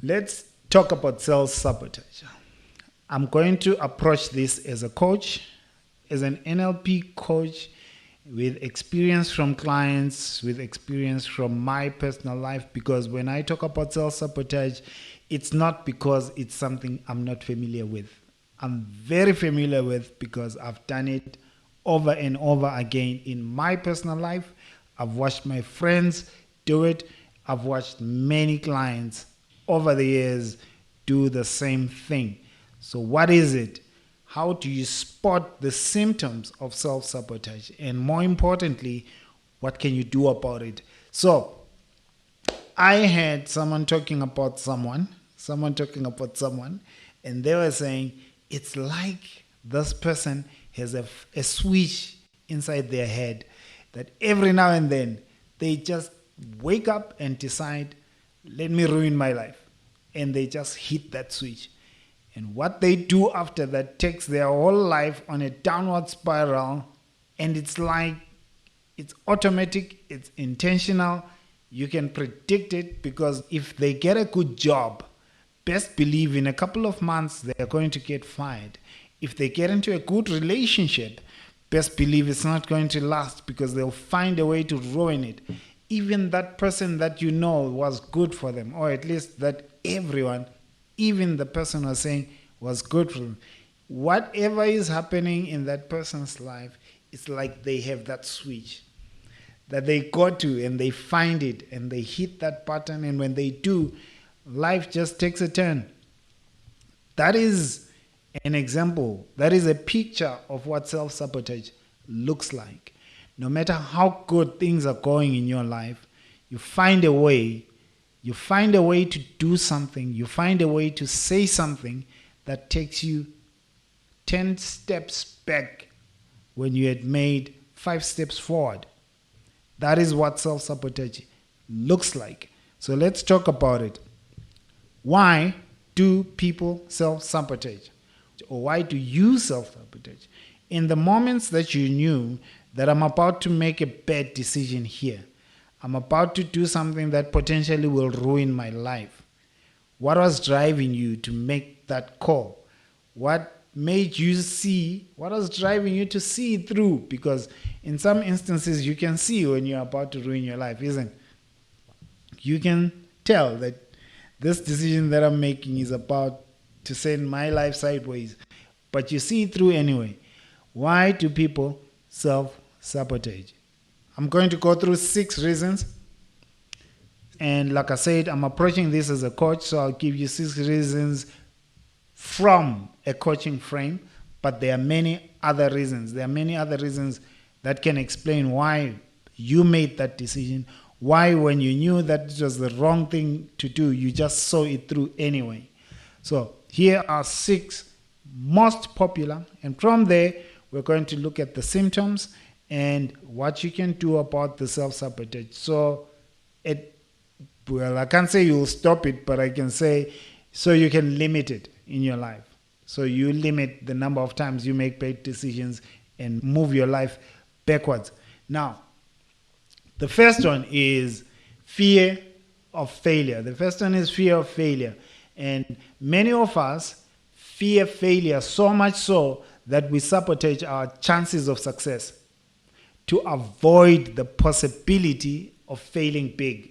Let's talk about self-sabotage. I'm going to approach this as a coach, as an NLP coach with experience from clients, with experience from my personal life, because when I talk about self-sabotage, it's not because it's something I'm not familiar with. I'm very familiar with because I've done it over and over again in my personal life. I've watched my friends do it. I've watched many clients over the years do the same thing. So, what is it? How do you spot the symptoms of self sabotage? And more importantly, what can you do about it? So, I had someone talking about someone, and they were saying it's like this person has a switch inside their head that every now and then they just wake up and decide, let me ruin my life. And they just hit that switch. And what they do after that takes their whole life on a downward spiral. And it's like it's automatic, it's intentional. You can predict it because if they get a good job, best believe in a couple of months they are going to get fired. If they get into a good relationship, best believe it's not going to last because they'll find a way to ruin it. Even that person that you know was good for them, or at least that everyone, even the person was saying was good for them. Whatever is happening in that person's life, it's like they have that switch that they go to and they find it and they hit that button, and when they do, life just takes a turn. That is an example. That is a picture of what self-sabotage looks like. No matter how good things are going in your life, you find a way. You find a way to do something. You find a way to say something that takes you 10 steps back when you had made 5 steps forward. That is what self-sabotage looks like. So let's talk about it. Why do people self-sabotage? Or why do you self-sabotage? In the moments that you knew that I'm about to make a bad decision here, I'm about to do something that potentially will ruin my life, what was driving you to make that call? What was driving you to see it through? Because in some instances you can see when you're about to ruin your life, isn't it? You can tell that this decision that I'm making is about to send my life sideways, but you see it through anyway. Why do people self-sabotage? I'm going to go through 6 reasons. And like I said, I'm approaching this as a coach, so I'll give you 6 reasons from a coaching frame. But there are many other reasons. There are many other reasons that can explain why you made that decision. Why, when you knew that it was the wrong thing to do, you just saw it through anyway. So here are 6 most popular. And from there, we're going to look at the symptoms and what you can do about the self-sabotage. So, I can't say you'll stop it, but I can say so you can limit it in your life. So you limit the number of times you make bad decisions and move your life backwards. Now, the first one is fear of failure. The first one is fear of failure. And many of us fear failure so much so that we sabotage our chances of success to avoid the possibility of failing big.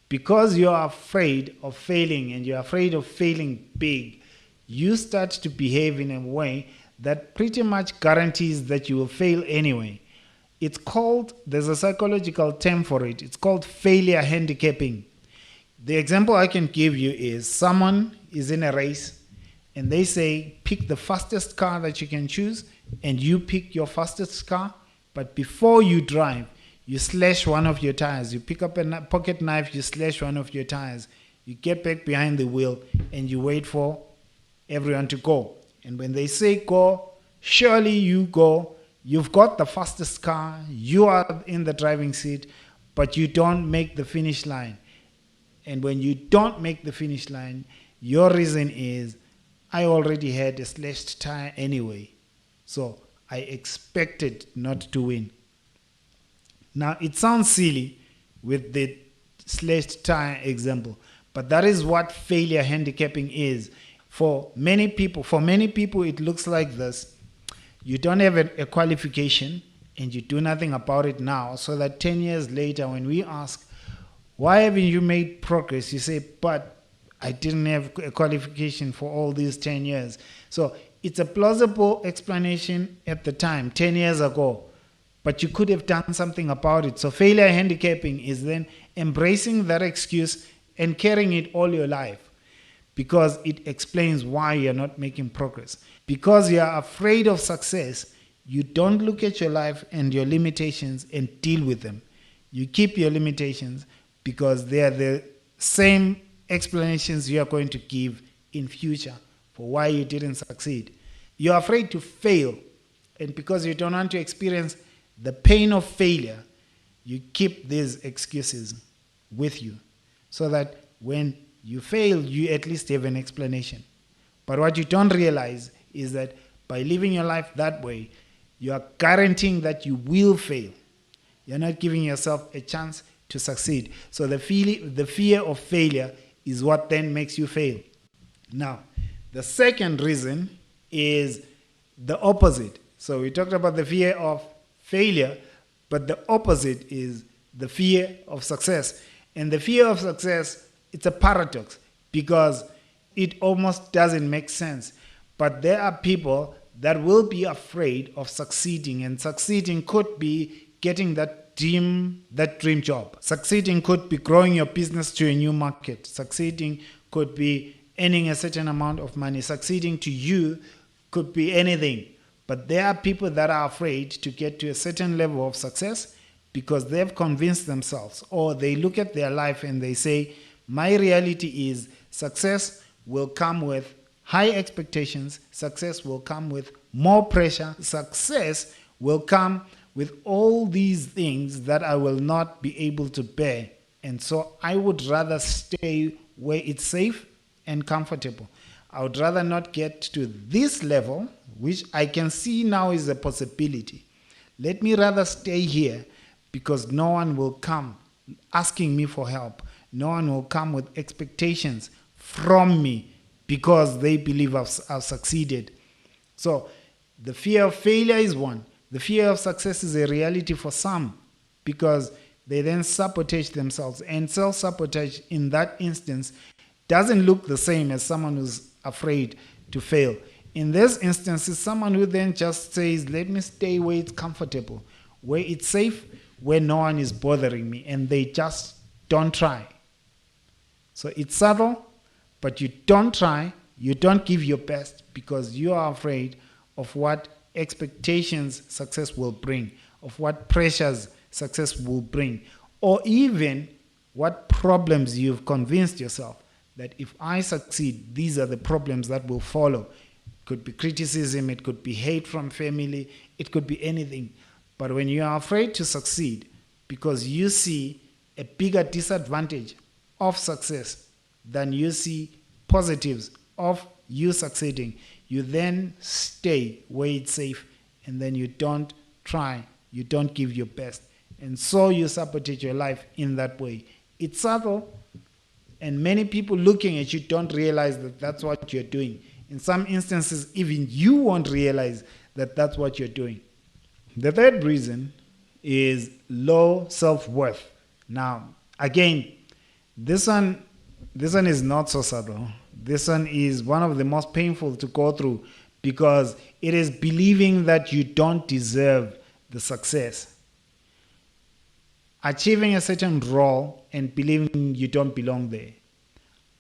Because you are afraid of failing and you're afraid of failing big, you start to behave in a way that pretty much guarantees that you will fail anyway. There's a psychological term for it. It's called failure handicapping. The example I can give you is someone is in a race and they say, pick the fastest car that you can choose, and you pick your fastest car. But before you drive, you slash one of your tires. You pick up a pocket knife, you slash one of your tires. You get back behind the wheel and you wait for everyone to go. And when they say go, surely you go. You've got the fastest car. You are in the driving seat, but you don't make the finish line. And when you don't make the finish line, your reason is, I already had a slashed tire anyway. So I expected not to win. Now, it sounds silly with the slashed tire example, But that is what failure handicapping is. For many people, it looks like this. You don't have a qualification and you do nothing about it now, so that 10 years later, when we ask, why haven't you made progress? You say, but I didn't have a qualification for all these 10 years. So it's a plausible explanation at the time, 10 years ago, but you could have done something about it. So failure handicapping is then embracing that excuse and carrying it all your life, because it explains why you're not making progress. Because you're afraid of success, you don't look at your life and your limitations and deal with them. You keep your limitations because they are the same explanations you are going to give in future for why you didn't succeed. You're afraid to fail, and because you don't want to experience the pain of failure, you keep these excuses with you, so that when you fail, you at least have an explanation. But what you don't realize is that by living your life that way, you are guaranteeing that you will fail. You're not giving yourself a chance to succeed. So the fear of failure is what then makes you fail. Now, the second reason is the opposite. So we talked about the fear of failure, but the opposite is the fear of success. And the fear of success, it's a paradox because it almost doesn't make sense. But there are people that will be afraid of succeeding, and succeeding could be getting that dream job. Succeeding could be growing your business to a new market. Succeeding could be earning a certain amount of money. Succeeding to you could be anything. But there are people that are afraid to get to a certain level of success because they've convinced themselves, or they look at their life and they say, my reality is success will come with high expectations. Success will come with more pressure. Success will come with all these things that I will not be able to bear. And so I would rather stay where it's safe and comfortable. I would rather not get to this level, which I can see now is a possibility. Let me rather stay here, because no one will come asking me for help. No one will come with expectations from me because they believe I've succeeded. So the fear of failure is one. The fear of success is a reality for some because they then sabotage themselves. And self-sabotage in that instance doesn't look the same as someone who's afraid to fail. In this instance, it's someone who then just says, let me stay where it's comfortable, where it's safe, where no one is bothering me, and they just don't try. So it's subtle, but you don't try, you don't give your best because you are afraid of what expectations success will bring, of what pressures success will bring, or even what problems you've convinced yourself that if I succeed, these are the problems that will follow. It could be criticism, it could be hate from family, it could be anything. But when you are afraid to succeed because you see a bigger disadvantage of success than you see positives of you succeeding, you then stay where it's safe, and then you don't try, you don't give your best. And so you sabotage your life in that way. It's subtle, and many people looking at you don't realize that that's what you're doing. In some instances, even you won't realize that that's what you're doing. The third reason is low self-worth. Now, again, this one is not so subtle. This one is one of the most painful to go through because it is believing that you don't deserve the success. Achieving a certain role and believing you don't belong there.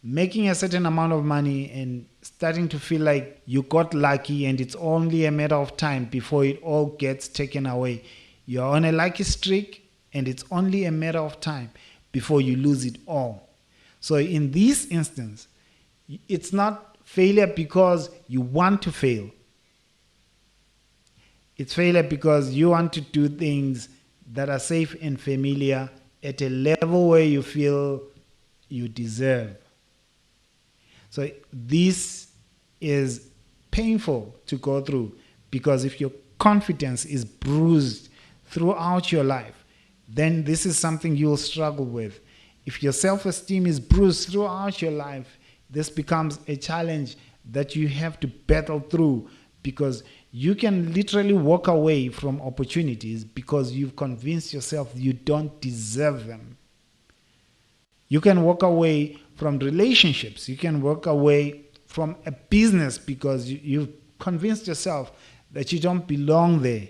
Making a certain amount of money and starting to feel like you got lucky and it's only a matter of time before it all gets taken away. You're on a lucky streak and it's only a matter of time before you lose it all. So in this instance, it's not failure because you want to fail. It's failure because you want to do things that are safe and familiar at a level where you feel you deserve. So this is painful to go through because if your confidence is bruised throughout your life, then this is something you'll struggle with. If your self-esteem is bruised throughout your life, this becomes a challenge that you have to battle through, because you can literally walk away from opportunities because you've convinced yourself you don't deserve them. You can walk away from relationships. You can walk away from a business because you've convinced yourself that you don't belong there.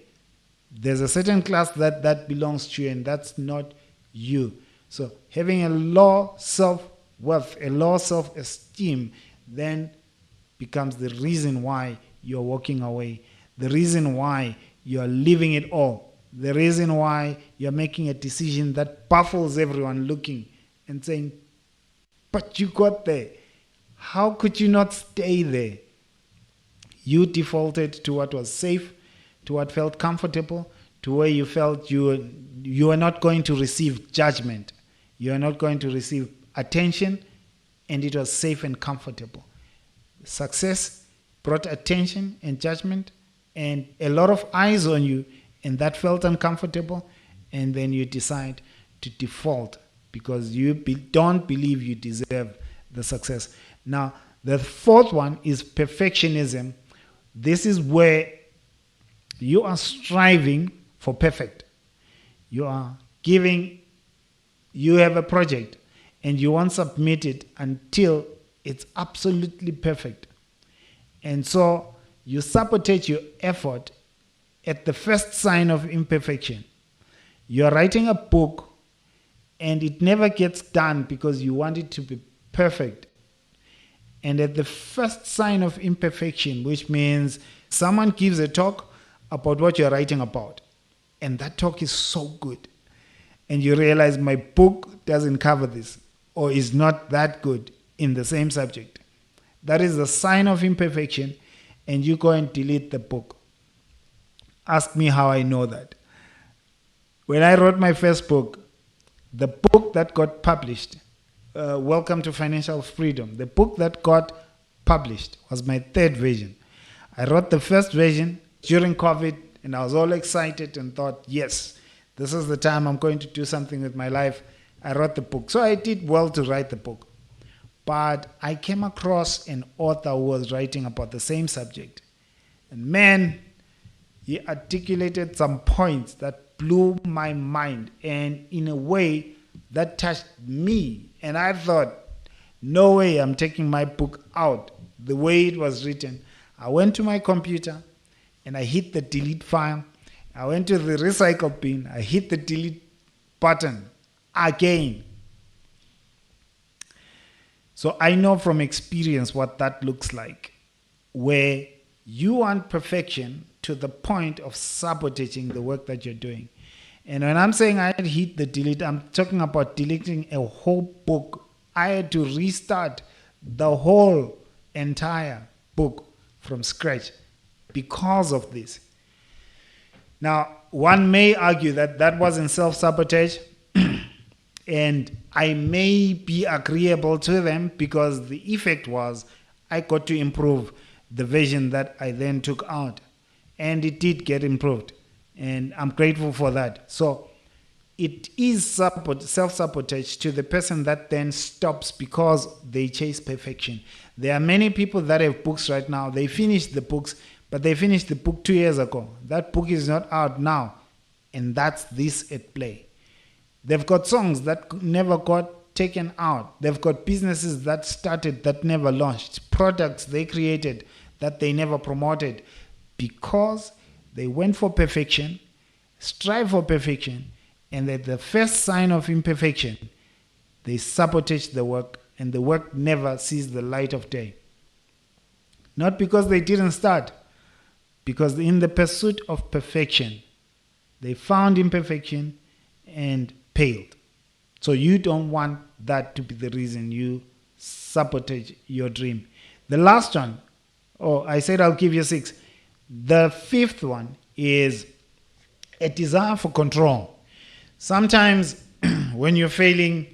There's a certain class that belongs to you, and that's not you. So having a low self-worth, a low self-esteem, then becomes the reason why you're walking away, the reason why you're leaving it all, the reason why you're making a decision that baffles everyone looking and saying, but you got there. How could you not stay there? You defaulted to what was safe, to what felt comfortable, to where you felt you are not going to receive judgment. You are not going to receive attention, and it was safe and comfortable. Success brought attention and judgment and a lot of eyes on you, and that felt uncomfortable, and then you decide to default because you don't believe you deserve the success. Now, the fourth one is perfectionism. This is where you are striving for perfect. You have a project and you won't submit it until it's absolutely perfect. And so you sabotage your effort at the first sign of imperfection. You're writing a book and it never gets done because you want it to be perfect. And at the first sign of imperfection, which means someone gives a talk about what you're writing about, and that talk is so good, and you realize my book doesn't cover this or is not that good in the same subject, that is the sign of imperfection, and you go and delete the book. Ask me how I know that. When I wrote my first book, the book that got published, Welcome to Financial Freedom, the book that got published was my third version. I wrote the first version during COVID, and I was all excited and thought, yes, this is the time I'm going to do something with my life. I wrote the book. So I did well to write the book. But I came across an author who was writing about the same subject. And man, he articulated some points that blew my mind, and in a way that touched me. And I thought, no way I'm taking my book out the way it was written. I went to my computer and I hit the delete file. I went to the recycle bin. I hit the delete button again. So I know from experience what that looks like, where you want perfection to the point of sabotaging the work that you're doing. And when I'm saying I hit the delete, I'm talking about deleting a whole book. I had to restart the whole entire book from scratch because of this. Now, one may argue that that wasn't self-sabotage, and I may be agreeable to them because the effect was I got to improve the version that I then took out, and it did get improved. And I'm grateful for that. So it is self-sabotage to the person that then stops because they chase perfection. There are many people that have books right now. They finished the books, but they finished the book 2 years ago. That book is not out now. And that's this at play. They've got songs that never got taken out. They've got businesses that started that never launched. Products they created that they never promoted because they went for perfection, strive for perfection, and at the first sign of imperfection, they sabotage the work, and the work never sees the light of day. Not because they didn't start, because in the pursuit of perfection, they found imperfection and failed. So you don't want that to be the reason you sabotage your dream. The last one, I said I'll give you 6. The fifth one is a desire for control. Sometimes when you're failing,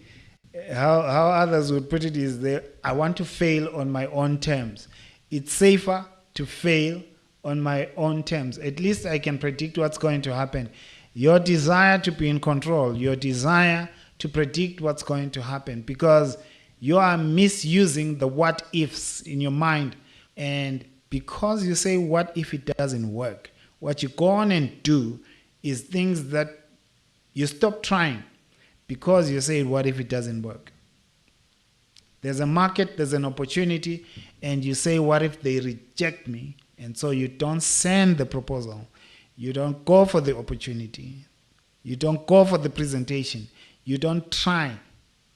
how others would put it is I want to fail on my own terms. It's safer to fail on my own terms. At least I can predict what's going to happen. Your desire to be in control, your desire to predict what's going to happen, because you are misusing the what ifs in your mind. And because you say, what if it doesn't work? What you go on and do is things that you stop trying because you say, what if it doesn't work? There's a market, there's an opportunity, and you say, what if they reject me? And so you don't send the proposal. You don't go for the opportunity. You don't go for the presentation. You don't try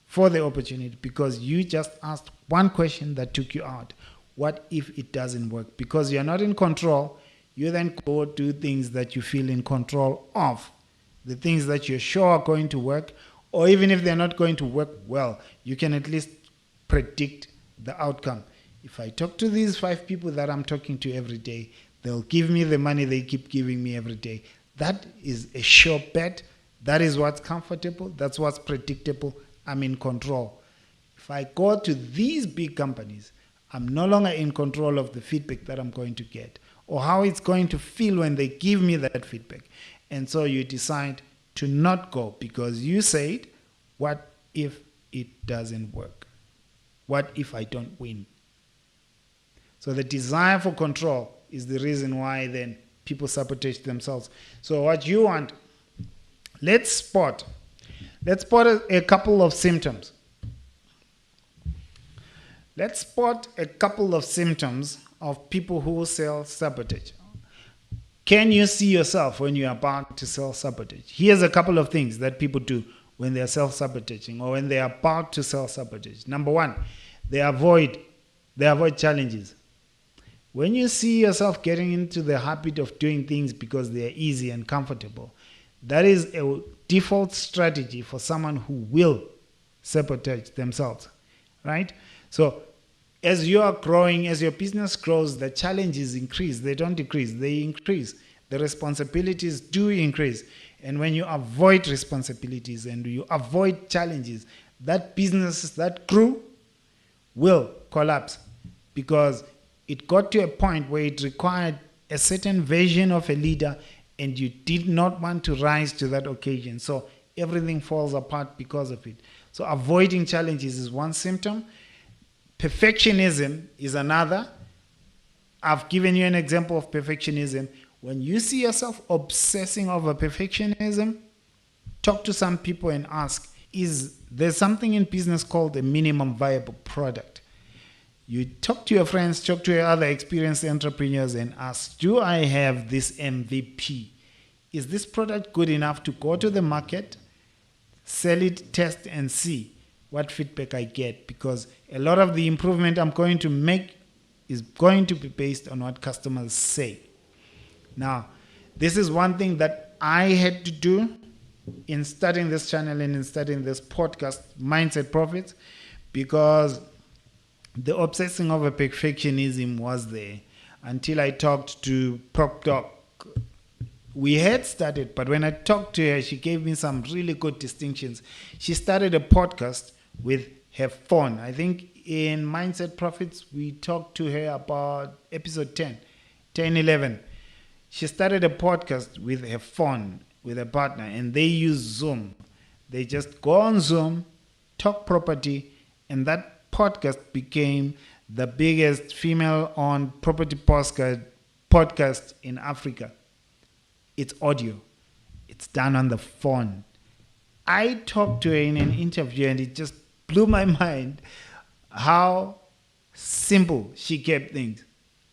for the opportunity because you just asked one question that took you out. What if it doesn't work? Because you're not in control, you then go do things that you feel in control of. The things that you're sure are going to work, or even if they're not going to work well, you can at least predict the outcome. If I talk to these 5 people that I'm talking to every day, they'll give me the money they keep giving me every day. That is a sure bet. That is what's comfortable. That's what's predictable. I'm in control. If I go to these big companies, I'm no longer in control of the feedback that I'm going to get or how it's going to feel when they give me that feedback. And so you decide to not go because you said, what if it doesn't work? What if I don't win? So the desire for control is the reason why then people sabotage themselves. So what you want, let's spot a couple of symptoms. Let's spot a couple of symptoms of people who self-sabotage. Can you see yourself when you are about to self-sabotage? Here's a couple of things that people do when they are self-sabotaging or when they are about to self-sabotage. Number 1, they avoid challenges. When you see yourself getting into the habit of doing things because they are easy and comfortable, that is a default strategy for someone who will sabotage themselves, right? So as you are growing, as your business grows, the challenges increase. They don't decrease, they increase. The responsibilities do increase. And when you avoid responsibilities and you avoid challenges, that business that grew will collapse because it got to a point where it required a certain version of a leader and you did not want to rise to that occasion. So everything falls apart because of it. So avoiding challenges is one symptom. Perfectionism is another. I've given you an example of perfectionism. When you see yourself obsessing over perfectionism, talk to some people and ask, is there something in business called a minimum viable product? You talk to your friends, talk to your other experienced entrepreneurs and ask, do I have this MVP? Is this product good enough to go to the market, sell it, test, and see what feedback I get? Because a lot of the improvement I'm going to make is going to be based on what customers say. Now, this is one thing that I had to do in starting this channel and in starting this podcast, Mindset Profits, because the obsessing over perfectionism was there until I talked to Prop Doc. We had started, but when I talked to her, she gave me some really good distinctions. She started a podcast with her phone. I think in Mindset Profits, we talked to her about episode 10, 11. She started a podcast with her phone, with a partner, and they use Zoom. They just go on Zoom, talk property, and that podcast became the biggest female-owned property podcast in Africa. It's audio. It's done on the phone. I talked to her in an interview and it just blew my mind how simple she kept things.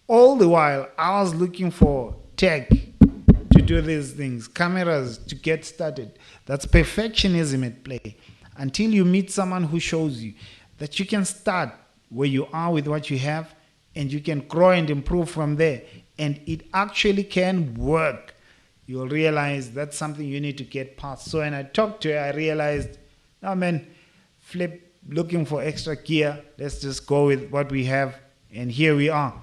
All the while, I was looking for tech to do these things, cameras to get started. That's perfectionism at play. Until you meet someone who shows you that you can start where you are with what you have and you can grow and improve from there. And it actually can work. You'll realize that's something you need to get past. So when I talked to her, I realized, oh man, flip looking for extra gear. Let's just go with what we have. And here we are.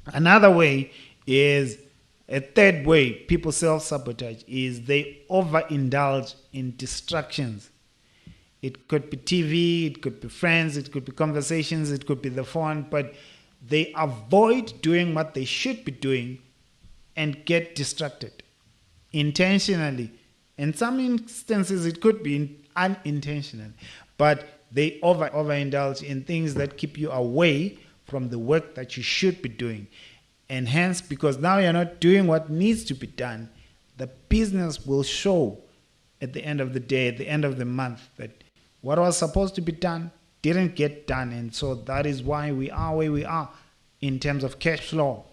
Another way is, a third way people self-sabotage is they overindulge in distractions. It could be TV, it could be friends, it could be conversations, it could be the phone, but they avoid doing what they should be doing and get distracted intentionally. In some instances, it could be unintentionally, but they overindulge in things that keep you away from the work that you should be doing. And hence, because now you're not doing what needs to be done, the business will show at the end of the day, at the end of the month, that what was supposed to be done didn't get done. And so that is why we are where we are in terms of cash flow.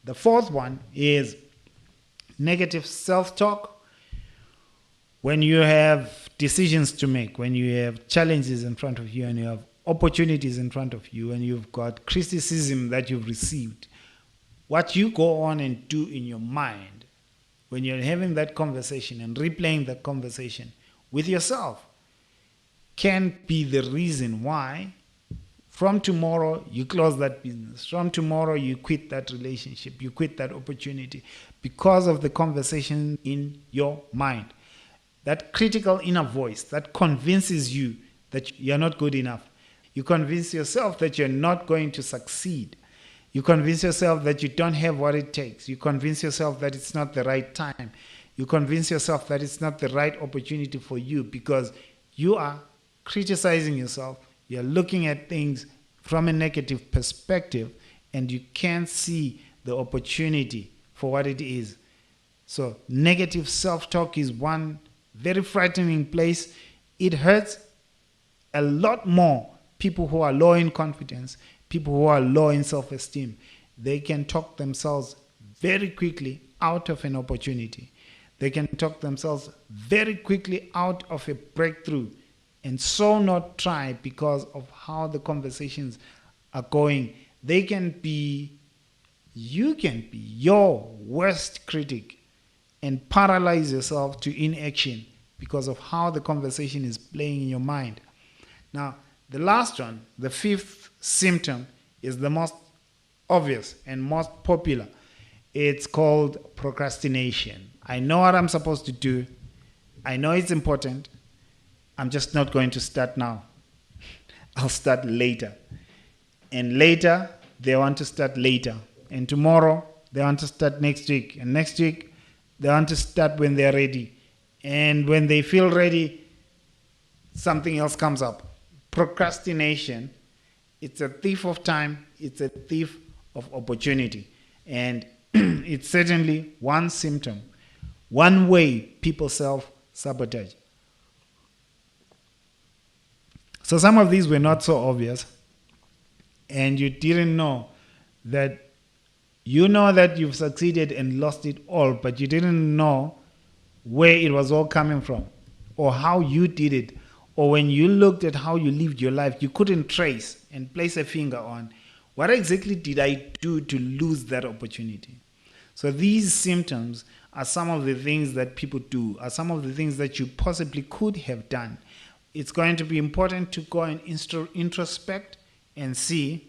The fourth one is negative self-talk. When you have decisions to make, when you have challenges in front of you, and you have opportunities in front of you, and you've got criticism that you've received, what you go on and do in your mind when you're having that conversation and replaying that conversation with yourself can be the reason why from tomorrow you close that business. From tomorrow you quit that relationship, you quit that opportunity because of the conversation in your mind. That critical inner voice that convinces you that you're not good enough. You convince yourself that you're not going to succeed. You convince yourself that you don't have what it takes. You convince yourself that it's not the right time. You convince yourself that it's not the right opportunity for you because you are criticizing yourself. You're looking at things from a negative perspective and you can't see the opportunity for what it is. So negative self-talk is one very frightening place. It hurts a lot more people who are low in confidence, people who are low in self-esteem. They can talk themselves very quickly out of an opportunity. They can talk themselves very quickly out of a breakthrough and so not try because of how the conversations are going. You can be your worst critic and paralyze yourself to inaction because of how the conversation is playing in your mind. Now, the last one, the fifth symptom, is the most obvious and most popular. It's called procrastination. I know what I'm supposed to do. I know it's important. I'm just not going to start now. I'll start later. And later, they want to start later. And tomorrow, they want to start next week. And next week, they want to start when they're ready. And when they feel ready, something else comes up. Procrastination, it's a thief of time. It's a thief of opportunity. And it's certainly one symptom, one way people self-sabotage. So some of these were not so obvious, and you didn't know that you've succeeded and lost it all, but you didn't know where it was all coming from or how you did it. Or when you looked at how you lived your life, you couldn't trace and place a finger on what exactly did I do to lose that opportunity. So these symptoms are some of the things that people do, are some of the things that you possibly could have done. It's going to be important to go and introspect and see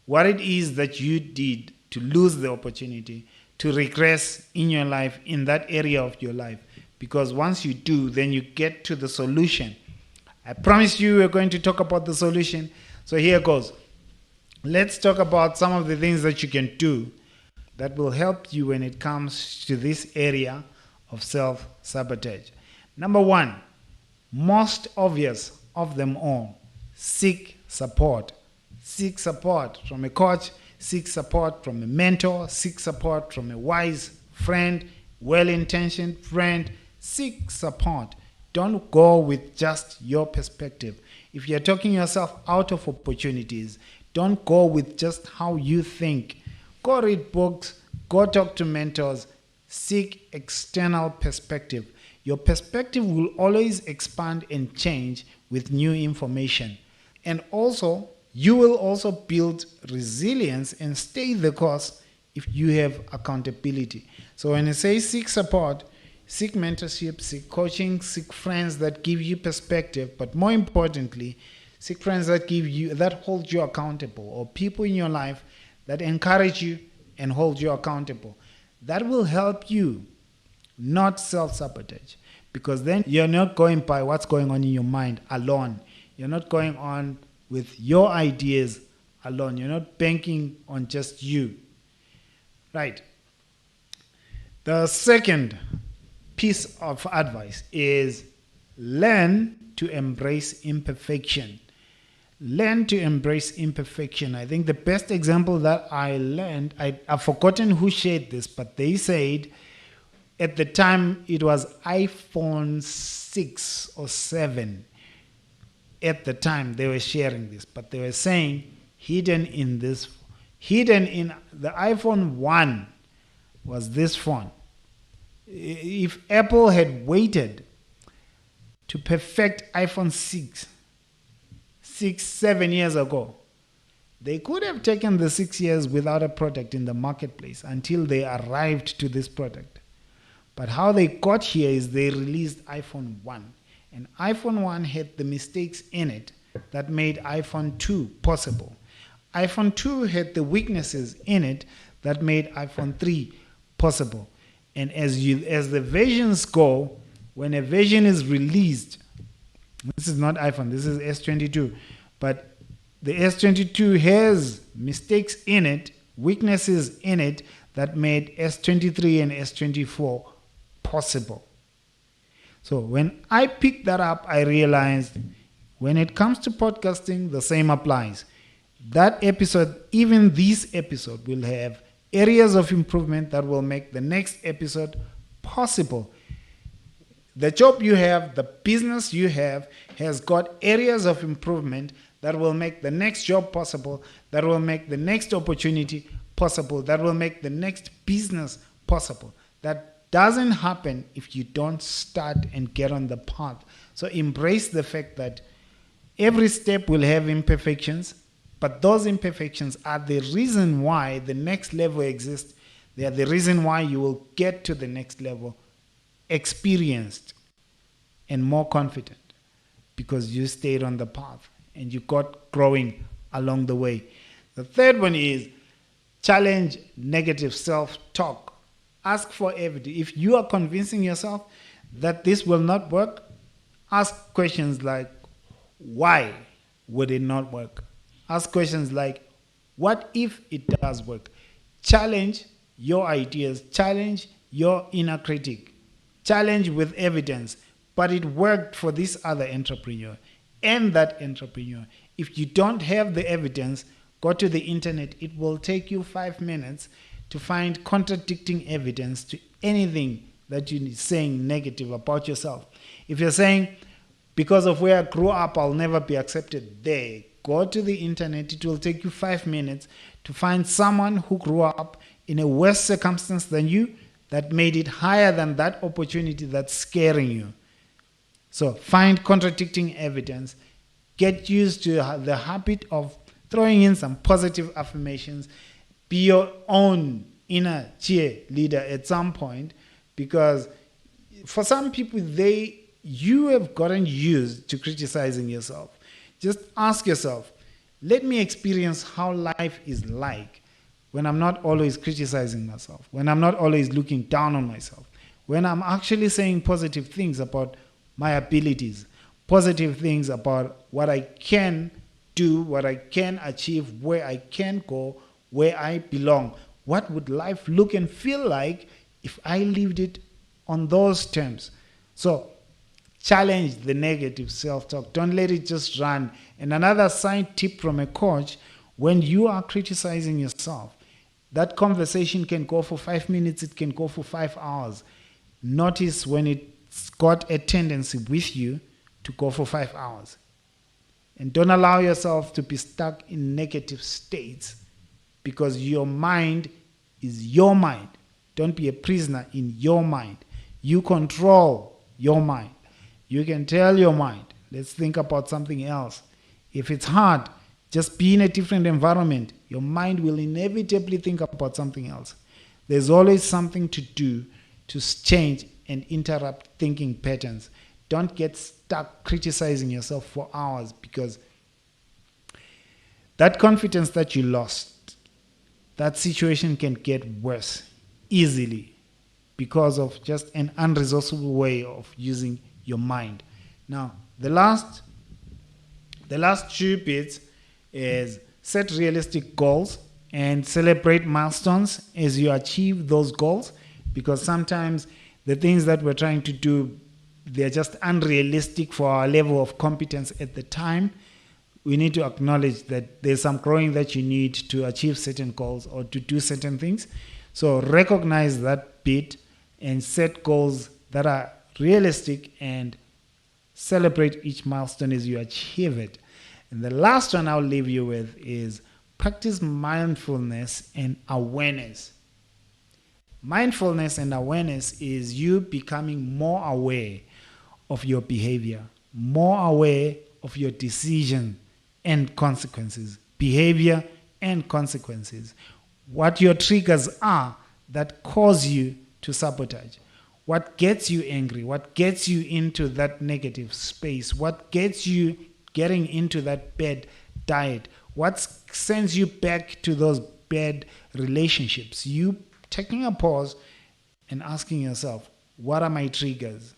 what it is that you did to lose the opportunity, to regress in your life, in that area of your life. Because once you do, then you get to the solution. I promised you we're going to talk about the solution. So here goes. Let's talk about some of the things that you can do that will help you when it comes to this area of self-sabotage. Number one, most obvious of them all, seek support. Seek support from a coach, seek support from a mentor, seek support from a wise friend, well-intentioned friend. Seek support. Don't go with just your perspective. If you're talking yourself out of opportunities, don't go with just how you think. Go read books, go talk to mentors, seek external perspective. Your perspective will always expand and change with new information. And also, you will also build resilience and stay the course if you have accountability. So when I say seek support, seek mentorship, seek coaching, seek friends that give you perspective, but more importantly, seek friends that hold you accountable, or people in your life that encourage you and hold you accountable. That will help you not self-sabotage, because then you're not going by what's going on in your mind alone. You're not going on with your ideas alone. You're not banking on just you. Right. The second piece of advice is learn to embrace imperfection. Learn to embrace imperfection. I think the best example that I learned, I've forgotten who shared this, but they said at the time it was iPhone 6 or 7. At the time they were sharing this, but they were saying hidden in the iPhone 1 was this phone. If Apple had waited to perfect iPhone 7 years ago, they could have taken the 6 years without a product in the marketplace until they arrived to this product. But how they got here is they released iPhone 1. And iPhone 1 had the mistakes in it that made iPhone 2 possible. iPhone 2 had the weaknesses in it that made iPhone 3 possible. And as the versions go, when a version is released, this is not iPhone, this is S22, but the S22 has mistakes in it, weaknesses in it that made S23 and S24 possible. So when I picked that up, I realized when it comes to podcasting, the same applies. That episode, even this episode, will have areas of improvement that will make the next episode possible. The job you have, the business you have, has got areas of improvement that will make the next job possible, that will make the next opportunity possible, that will make the next business possible. That doesn't happen if you don't start and get on the path. So embrace the fact that every step will have imperfections, but those imperfections are the reason why the next level exists. They are the reason why you will get to the next level experienced and more confident, because you stayed on the path and you got growing along the way. The third one is challenge negative self-talk. Ask for evidence. If you are convincing yourself that this will not work, ask questions like, why would it not work? Ask questions like, what if it does work? Challenge your ideas. Challenge your inner critic. Challenge with evidence. But it worked for this other entrepreneur and that entrepreneur. If you don't have the evidence, go to the internet. It will take you 5 minutes to find contradicting evidence to anything that you're saying negative about yourself. If you're saying, because of where I grew up, I'll never be accepted there, go to the internet. It will take you 5 minutes to find someone who grew up in a worse circumstance than you that made it higher than that opportunity that's scaring you. So find contradicting evidence. Get used to the habit of throwing in some positive affirmations. Be your own inner cheerleader at some point, because for some people, you have gotten used to criticizing yourself. Just ask yourself, let me experience how life is like when I'm not always criticizing myself, when I'm not always looking down on myself, when I'm actually saying positive things about my abilities, positive things about what I can do, what I can achieve, where I can go, where I belong. What would life look and feel like if I lived it on those terms? So challenge the negative self-talk. Don't let it just run. And another side tip from a coach, when you are criticizing yourself, that conversation can go for 5 minutes, it can go for 5 hours. Notice when it's got a tendency with you to go for 5 hours. And don't allow yourself to be stuck in negative states, because your mind is your mind. Don't be a prisoner in your mind. You control your mind. You can tell your mind, let's think about something else. If it's hard, just be in a different environment. Your mind will inevitably think about something else. There's always something to do to change and interrupt thinking patterns. Don't get stuck criticizing yourself for hours, because that confidence that you lost, that situation can get worse easily because of just an unresourceful way of using your mind. Now, the last 2 bits is set realistic goals and celebrate milestones as you achieve those goals, because sometimes the things that we're trying to do, they're just unrealistic for our level of competence at the time, we need to acknowledge that there's some growing that you need to achieve certain goals or to do certain things. So recognize that bit and set goals that are realistic and celebrate each milestone as you achieve it. And the last one I'll leave you with is practice mindfulness and awareness. Mindfulness and awareness is you becoming more aware of your behavior, more aware of your decision and consequences, behavior and consequences. What your triggers are that cause you to sabotage. What gets you angry? What gets you into that negative space? What gets you getting into that bad diet? What sends you back to those bad relationships? You taking a pause and asking yourself, what are my triggers?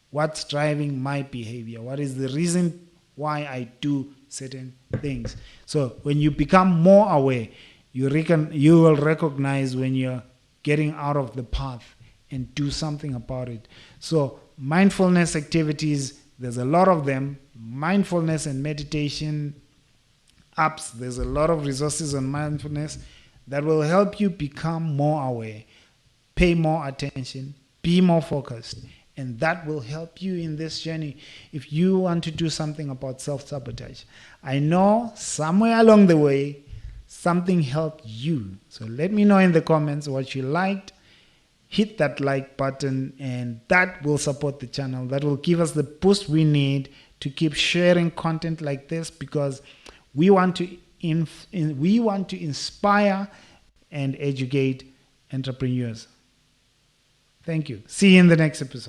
What's driving my behavior? What is the reason why I do certain things? So when you become more aware, you will recognize when you're getting out of the path and do something about it. So mindfulness activities, there's a lot of them. Mindfulness and meditation apps, there's a lot of resources on mindfulness that will help you become more aware, pay more attention, be more focused. And that will help you in this journey if you want to do something about self-sabotage. I know somewhere along the way, something helped you. So let me know in the comments what you liked. Hit that like button, and that will support the channel. That will give us the boost we need to keep sharing content like this, because we want to inspire and educate entrepreneurs. Thank you. See you in the next episode.